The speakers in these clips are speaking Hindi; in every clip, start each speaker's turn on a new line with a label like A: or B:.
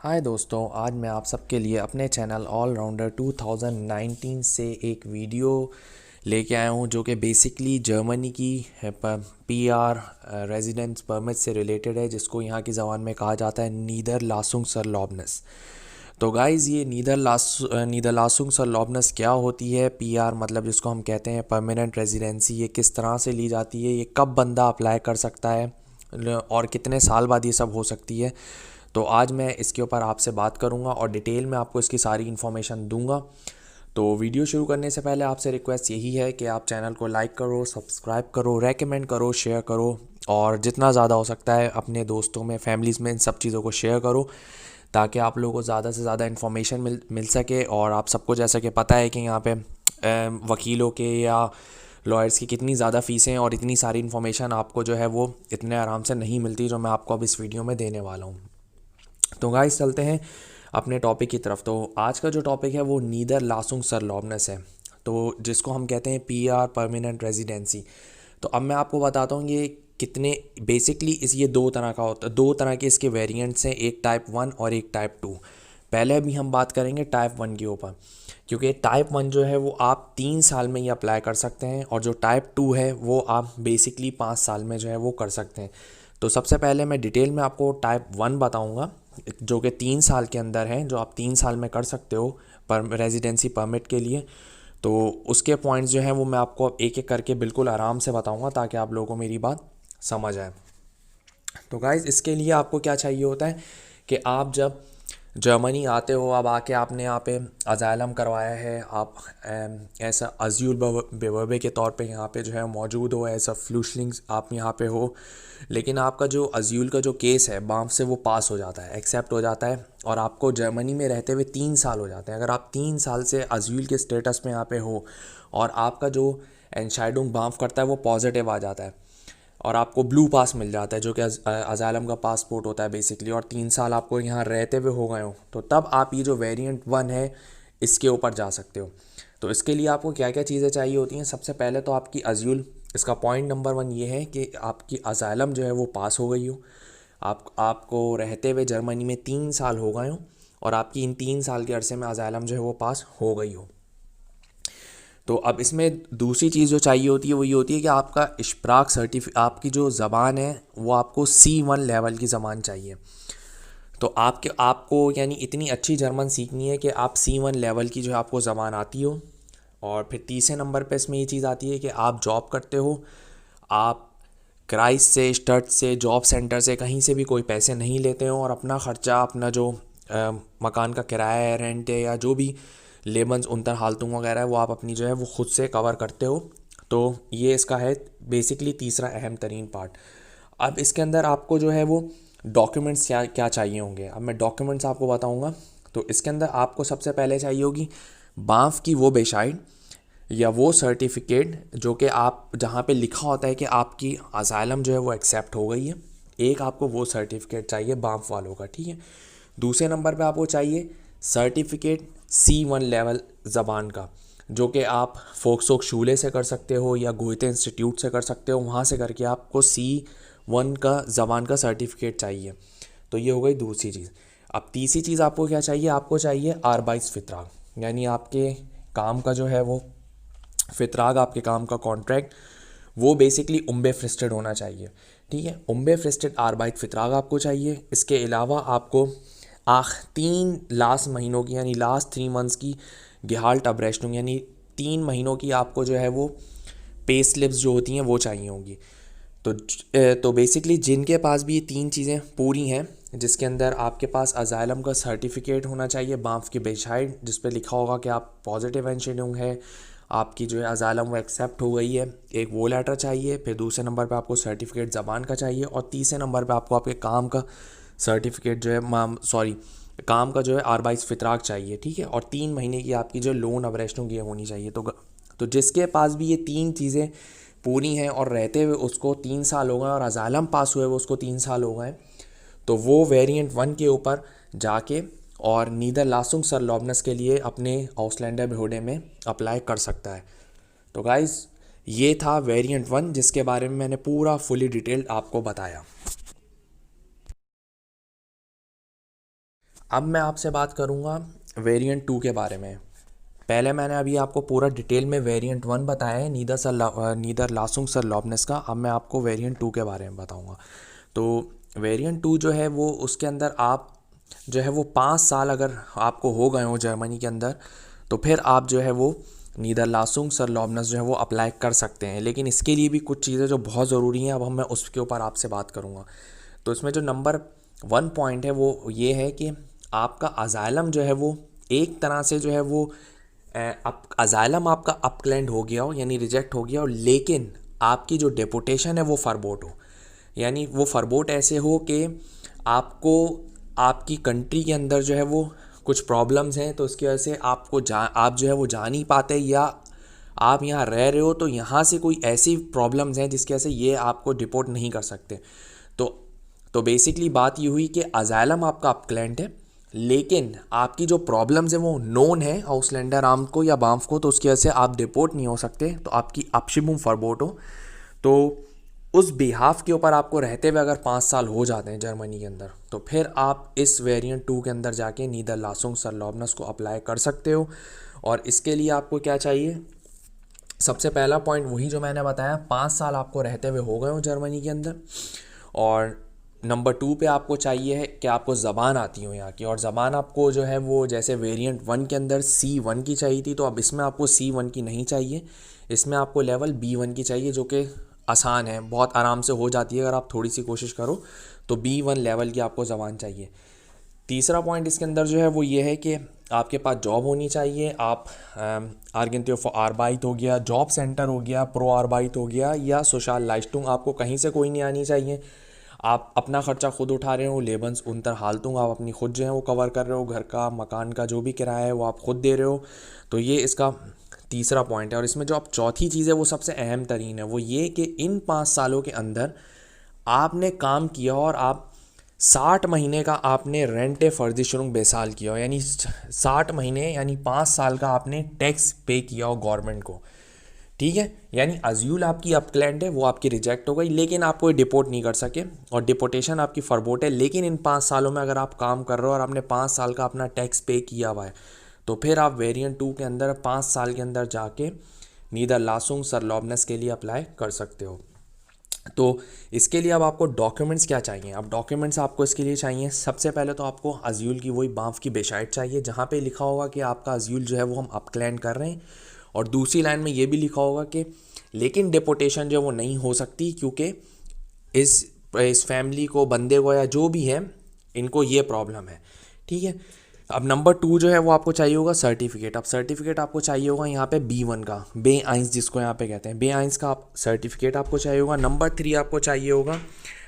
A: हाय दोस्तों, आज मैं आप सबके लिए अपने चैनल ऑल राउंडर 2019 से एक वीडियो लेके आया हूँ जो कि बेसिकली जर्मनी की पीआर रेजिडेंस परमिट से रिलेटेड है, जिसको यहाँ की ज़बान में कहा जाता है नीदरलासुंगसरलॉबनेस। तो गाइज़, ये नीदरलासुंगसरलॉबनेस क्या होती है? पीआर मतलब जिसको हम कहते हैं परमानेंट रेजिडेंसी, ये किस तरह से ली जाती है, ये कब बंदा अप्लाई कर सकता है और कितने साल बाद ये सब हो सकती है। तो आज मैं इसके ऊपर आपसे बात करूंगा और डिटेल में आपको इसकी सारी इन्फॉर्मेशन दूंगा। तो वीडियो शुरू करने से पहले आपसे रिक्वेस्ट यही है कि आप चैनल को लाइक करो, सब्सक्राइब करो, रेकमेंड करो, शेयर करो और जितना ज़्यादा हो सकता है अपने दोस्तों में, फैमिलीज़ में इन सब चीज़ों को शेयर करो, ताकि आप लोगों को ज़्यादा से ज़्यादा इन्फॉर्मेशन मिल सके। और आप सबको जैसा कि पता है कि यहाँ पे वकीलों के या लॉयर्स की कितनी ज़्यादा फ़ीसें और इतनी सारी इन्फॉर्मेशन आपको जो है वो इतने आराम से नहीं मिलती, जो मैं आपको अब इस वीडियो में देने वाला हूँ। तो गाइस, चलते हैं अपने टॉपिक की तरफ। तो आज का जो टॉपिक है वो नीदरलासुंगसरलॉबनेस है, तो जिसको हम कहते हैं पीआर परमानेंट रेजिडेंसी। तो अब मैं आपको बताता हूँ ये कितने बेसिकली ये दो तरह का होता है, दो तरह के इसके वेरिएंट्स हैं, एक टाइप 1 और एक टाइप 2। पहले अभी हम बात करेंगे टाइप 1 के ऊपर, क्योंकि टाइप 1 जो है वो आप 3 साल में ही अप्लाई कर सकते हैं और जो टाइप 2 है वो आप बेसिकली 5 साल में जो है वो कर सकते हैं। तो सबसे पहले मैं डिटेल में आपको टाइप 1 बताऊंगा, जो कि 3 साल के अंदर है, जो आप 3 साल में कर सकते हो पर रेजिडेंसी परमिट के लिए। तो उसके पॉइंट्स जो हैं वो मैं आपको एक एक करके बिल्कुल आराम से बताऊंगा, ताकि आप लोगों को मेरी बात समझ आए। तो गाइज़, इसके लिए आपको क्या चाहिए होता है कि आप जब जर्मनी आते हो, अब आके आपने यहाँ पे अजाइलम करवाया है, आप ऐसा अज्यूल बेवर्बे के तौर पे यहाँ पे जो है मौजूद हो, ऐसा फ्लूशलिंग्स आप यहाँ पे हो, लेकिन आपका जो अज्यूल का जो केस है बाम से वो पास हो जाता है, एक्सेप्ट हो जाता है और आपको जर्मनी में रहते हुए 3 साल हो जाते हैं। अगर आप 3 साल से अज्यूल के स्टेटस में यहाँ पे हो और आपका जो एंशाइडुंग बाम्फ करता है वो पॉजिटिव आ जाता है और आपको ब्लू पास मिल जाता है, जो कि अजालम का पासपोर्ट होता है बेसिकली, और 3 साल आपको यहाँ रहते हुए हो गए हो, तो तब आप ये जो वेरिएंट 1 है इसके ऊपर जा सकते हो। तो इसके लिए आपको क्या क्या चीज़ें चाहिए होती हैं? सबसे पहले तो आपकी अज्यूल, इसका पॉइंट नंबर 1 ये है कि आपकी अजालम जो है वो पास हो गई हो, आपको रहते हुए जर्मनी में 3 साल हो गए हो और आपकी इन 3 साल के अरसे में अजालम जो है वो पास हो गई हो। तो अब इसमें दूसरी चीज़ जो चाहिए होती है वो ये होती है कि आपका इश्प्राक आपकी जो ज़बान है वो आपको C1 लेवल की ज़बान चाहिए। तो आपको यानी इतनी अच्छी जर्मन सीखनी है कि आप C1 लेवल की जो है आपको ज़बान आती हो। और फिर तीसरे नंबर पे इसमें ये चीज़ आती है कि आप जॉब करते हो, आप क्राइस से, स्टर्ट से, जॉब सेंटर से, कहीं से भी कोई पैसे नहीं लेते हो और अपना ख़र्चा, अपना जो मकान का किराया है, रेंट है, या जो भी लेबन्स उनतर हालतूं वगैरह है वो आप अपनी जो है वो ख़ुद से कवर करते हो। तो ये इसका है बेसिकली तीसरा अहम तरीन पार्ट। अब इसके अंदर आपको जो है वो डॉक्यूमेंट्स क्या क्या चाहिए होंगे, अब मैं डॉक्यूमेंट्स आपको बताऊंगा। तो इसके अंदर आपको सबसे पहले चाहिए होगी बाँफ की वो बेशाइड या वो सर्टिफिकेट जो कि आप जहाँ पे लिखा होता है कि आपकी असाइलम जो है वो एक्सेप्ट हो गई है। एक आपको वो सर्टिफिकेट चाहिए बाम्फ वालों का, ठीक है। दूसरे नंबर पे आपको चाहिए सर्टिफिकेट C1 लेवल ज़बान का, जो कि आप फोक्सोक शूले से कर सकते हो या गोइते इंस्टीट्यूट से कर सकते हो, वहाँ से करके आपको C1 का ज़बान का सर्टिफिकेट चाहिए। तो ये हो गई दूसरी चीज़। अब तीसरी चीज़ आपको क्या चाहिए? आपको चाहिए आरबाइस फितराग, यानी आपके काम का जो है वो फितराग, आपके काम का कॉन्ट्रैक्ट वो बेसिकली उम्बे फ्रिस्टेड होना चाहिए, ठीक है। उम्बे फ्रिस्टेड आरबाइट फितराग आपको चाहिए। इसके अलावा आपको 3 महीनों की यानी लास्ट 3 मंथ्स की गेहाल्ट अब्रेस्टुंग, यानी 3 महीनों की आपको जो है वो पे स्लिप्स जो होती हैं वो चाहिए होंगी। तो बेसिकली जिनके पास भी ये 3 चीज़ें पूरी हैं, जिसके अंदर आपके पास अजाइलम का सर्टिफिकेट होना चाहिए बाम्फ की बेशाइड, जिस पे लिखा होगा कि आप पॉजिटिव एंशीडिंग है, आपकी जो है अजाइलम वो एक्सेप्ट हो गई है, एक वो लेटर चाहिए। फिर दूसरे नंबर पे आपको सर्टिफिकेट ज़बान का चाहिए और तीसरे नंबर पे आपको आपके काम का सर्टिफिकेट जो है काम का जो है आरबाइस फितराक चाहिए, ठीक है। और 3 महीने की आपकी जो लोन अवरेस्टों की होनी चाहिए। तो जिसके पास भी ये 3 चीज़ें पूरी हैं और रहते हुए उसको 3 साल हो गए और अजालम पास हुए वो उसको 3 साल हो गए, तो वो वेरिएंट 1 के ऊपर जाके और नीदरलासुंगसरलॉबनेस के लिए अपने आउसलैंडर बेहोडे में अप्लाई कर सकता है। तो गाइज़, ये था वेरिएंट 1, जिसके बारे में मैंने पूरा फुली डिटेल्ड आपको बताया। अब मैं आपसे बात करूँगा वेरिएंट 2 के बारे में। पहले मैंने अभी आपको पूरा डिटेल में वेरिएंट 1 बताया है, नीदर लासुंग सर लॉबनेस का। अब मैं आपको वेरिएंट 2 के बारे में बताऊँगा। तो वेरिएंट 2 जो है वो उसके अंदर आप जो है वो 5 साल अगर आपको हो गए हो जर्मनी के अंदर, तो फिर आप जो है वो नीदरलासुंग सरलॉबनेस जो है वो अप्लाई कर सकते हैं। लेकिन इसके लिए भी कुछ चीज़ें जो बहुत ज़रूरी हैं, अब मैं उसके ऊपर आपसे बात करूँगा। तो इसमें जो नंबर 1 पॉइंट है वो ये है कि आपका अजाइलम जो है वो एक तरह से जो है वो अजाइलम आपका अपक्लेंड हो गया हो, यानी रिजेक्ट हो गया हो, लेकिन आपकी जो डेपोटेशन है वो फरबोट हो। यानी वो फरबोट ऐसे हो कि आपको आपकी कंट्री के अंदर जो है वो कुछ प्रॉब्लम्स हैं, तो उसकी वजह से आप जो है वो जा नहीं पाते, या आप यहाँ रह रहे हो तो यहाँ से कोई ऐसी प्रॉब्लम्स हैं जिसकी वजह से ये आपको डिपोर्ट नहीं कर सकते। तो तो बेसिकली बात ये हुई कि अजाइलम आपका अपक्लेंट है, लेकिन आपकी जो प्रॉब्लम्स है वो नोन है आउसलैंडर आर्म को या बाम्फ को, तो उसकी वजह से आप डिपोर्ट नहीं हो सकते, तो आपकी अपशिबुम फरबोट हो। तो उस बिहाफ के ऊपर आपको रहते हुए अगर 5 साल हो जाते हैं जर्मनी के अंदर, तो फिर आप इस वेरिएंट 2 के अंदर जाके नीदरलासुंग सरलॉबनेस को अप्लाई कर सकते हो। और इसके लिए आपको क्या चाहिए? सबसे पहला पॉइंट वही जो मैंने बताया, 5 साल आपको रहते हुए हो गए हो जर्मनी के अंदर। और नंबर 2 पे आपको चाहिए है कि आपको ज़बान आती हो यहाँ की, और ज़बान आपको जो है वो जैसे वेरिएंट 1 के अंदर C1 की चाहिए थी, तो अब इसमें आपको C1 की नहीं चाहिए, इसमें आपको लेवल B1 की चाहिए, जो कि आसान है, बहुत आराम से हो जाती है अगर आप थोड़ी सी कोशिश करो। तो B1 लेवल की आपको ज़बान चाहिए। तीसरा पॉइंट इसके अंदर जो है वो ये है कि आपके पास जॉब होनी चाहिए। आप आर्गेंटियो फॉर आर्बाइट हो गया, जॉब सेंटर हो गया, प्रो आर्बाइट हो गया, या सोशल लाइस्टुंग, आपको कहीं से कोई नहीं आनी चाहिए। आप अपना ख़र्चा खुद उठा रहे हो, लेबन्स उनतर हालतुंग आप अपनी खुद जो है वो कवर कर रहे हो, घर का मकान का जो भी किराया है वो आप खुद दे रहे हो। तो ये इसका तीसरा पॉइंट है। और इसमें जो आप चौथी चीज़ है वो सबसे अहम तरीन है, वो ये कि इन 5 सालों के अंदर आपने काम किया और आप 60 महीने का आपने रेंटे फर्जिशुरुंग बेसाल किया हो, यानी 60 महीने यानी 5 साल का आपने टैक्स पे किया हो गवर्नमेंट को। ठीक है, यानी अज्यूल आपकी अपक्लैंड है, वो आपकी रिजेक्ट हो गई, लेकिन आप कोई डिपोर्ट नहीं कर सके, और डिपोर्टेशन आपकी फरबोट है। लेकिन इन 5 सालों में अगर आप काम कर रहे हो और आपने 5 साल का अपना टैक्स पे किया हुआ है, तो फिर आप वेरिएंट 2 के अंदर 5 साल के अंदर जाके नीदरलासुंग सरलॉबनेस के लिए अप्लाई कर सकते हो। तो इसके लिए अब आपको डॉक्यूमेंट्स क्या चाहिए? अब डॉक्यूमेंट्स आपको इसके लिए चाहिए, सबसे पहले तो आपको अज्यूल की वही बाँफ की बेशाइट चाहिए, जहाँ पे लिखा होगा कि आपका अज्यूल जो है वो हम अपक्लैंड कर रहे हैं। और दूसरी लाइन में ये भी लिखा होगा कि लेकिन डिपोर्टेशन जो है वो नहीं हो सकती, क्योंकि इस फैमिली को, बंदे को, या जो भी है, इनको ये प्रॉब्लम है। ठीक है। अब नंबर 2 जो है वो आपको चाहिए होगा सर्टिफिकेट। अब सर्टिफिकेट आपको चाहिए होगा यहाँ पे B1 का, बे आइंस जिसको यहाँ पे कहते हैं, बे आइंस का आप सर्टिफिकेट आपको चाहिए होगा। नंबर 3 आपको चाहिए होगा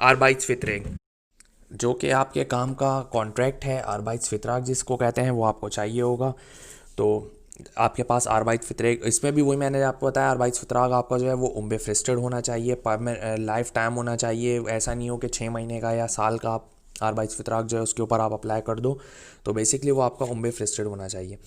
A: आर्बाइट्सवित्रेग, जो कि आपके काम का कॉन्ट्रैक्ट है, आर्बाइट्सवित्राग जिसको कहते हैं, वो आपको चाहिए होगा। तो आपके पास आर्बाइट्सवित्रेग, इसमें भी वही मैंने आपको बताया, आर्बाइट्सवित्राग आपका जो है वो उम्बेफ्रिस्टेड होना चाहिए, लाइफ टाइम होना चाहिए। ऐसा नहीं हो कि 6 महीने का या साल का आप आर्बाइट्सवित्राग जो है उसके ऊपर आप अप्लाई कर दो, तो बेसिकली वो आपका उम्बेफ्रिस्टेड होना चाहिए।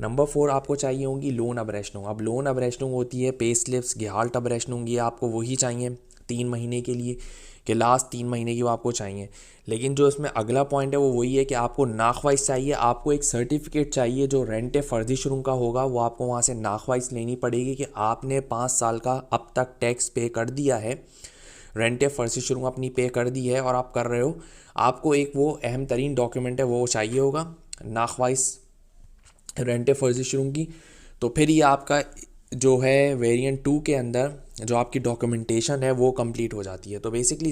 A: नंबर 4 आपको चाहिए होंगी लोन अबरेशनुंग। अब लोन अबरेशनुंग होती है पे स्लिप्स, गेहाल्ट अबरेशनुंग, ये आपको वही चाहिए 3 महीने के लिए, कि लास्ट 3 महीने की वो आपको चाहिए। लेकिन जो इसमें अगला पॉइंट है वो वही है कि आपको नाखवाइस चाहिए, आपको एक सर्टिफिकेट चाहिए जो रेंटे फर्जिशुरुंग का होगा, वो आपको वहाँ से नाखवाइस लेनी पड़ेगी कि आपने 5 साल का अब तक टैक्स पे कर दिया है, रेंटे फर्जिशुरुंग अपनी पे कर दी है और आप कर रहे हो। आपको एक वो अहम तरीन डॉक्यूमेंट है वो चाहिए होगा, नाखवाइस रेंटे फर्जिशुरुंग की। तो फिर ये आपका जो है वेरिएंट 2 के अंदर जो आपकी डॉक्यूमेंटेशन है वो कंप्लीट हो जाती है। तो बेसिकली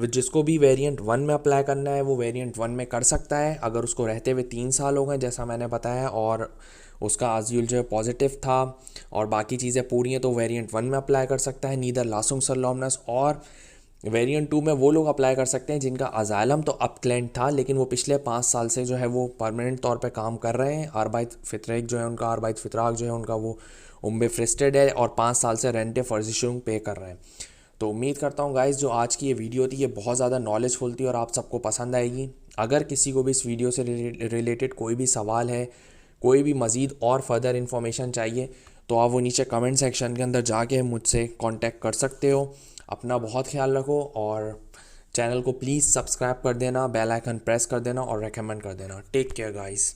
A: जिसको भी वेरिएंट 1 में अप्लाई करना है वो वेरिएंट 1 में कर सकता है, अगर उसको रहते हुए 3 साल हो गए जैसा मैंने बताया, और उसका आज़्यूल जो है पॉजिटिव था और बाकी चीज़ें पूरी हैं, तो वेरिएंट 1 में अप्लाई कर सकता है नीदरलासुंग सरलॉबनेस। और वेरिएंट 2 में वो लोग अप्लाई कर सकते हैं जिनका अजाइलम तो अपक्लैंड था, लेकिन वो पिछले 5 साल से जो है वो परमानेंट तौर पे काम कर रहे हैं। आर्बाइट्सवित्रेग जो है उनका, आर्बाइट्सवित्राग जो है उनका, वो उम्बेफ्रिस्टेड है और 5 साल से रेंटे फर्जिशुरुंग पे कर रहे हैं। तो उम्मीद करता हूँ गाइस जो आज की ये वीडियो थी ये बहुत ज़्यादा नॉलेजफुल थी और आप सबको पसंद आएगी। अगर किसी को भी इस वीडियो से रिलेटेड कोई भी सवाल है, कोई भी मज़ीद और फर्दर इन्फॉर्मेशन चाहिए, तो आप वो नीचे कमेंट सेक्शन के अंदर जाके मुझसे कांटेक्ट कर सकते हो। अपना बहुत ख्याल रखो और चैनल को प्लीज़ सब्सक्राइब कर देना, बेल आइकन प्रेस कर देना और रेकमेंड कर देना। Take care guys.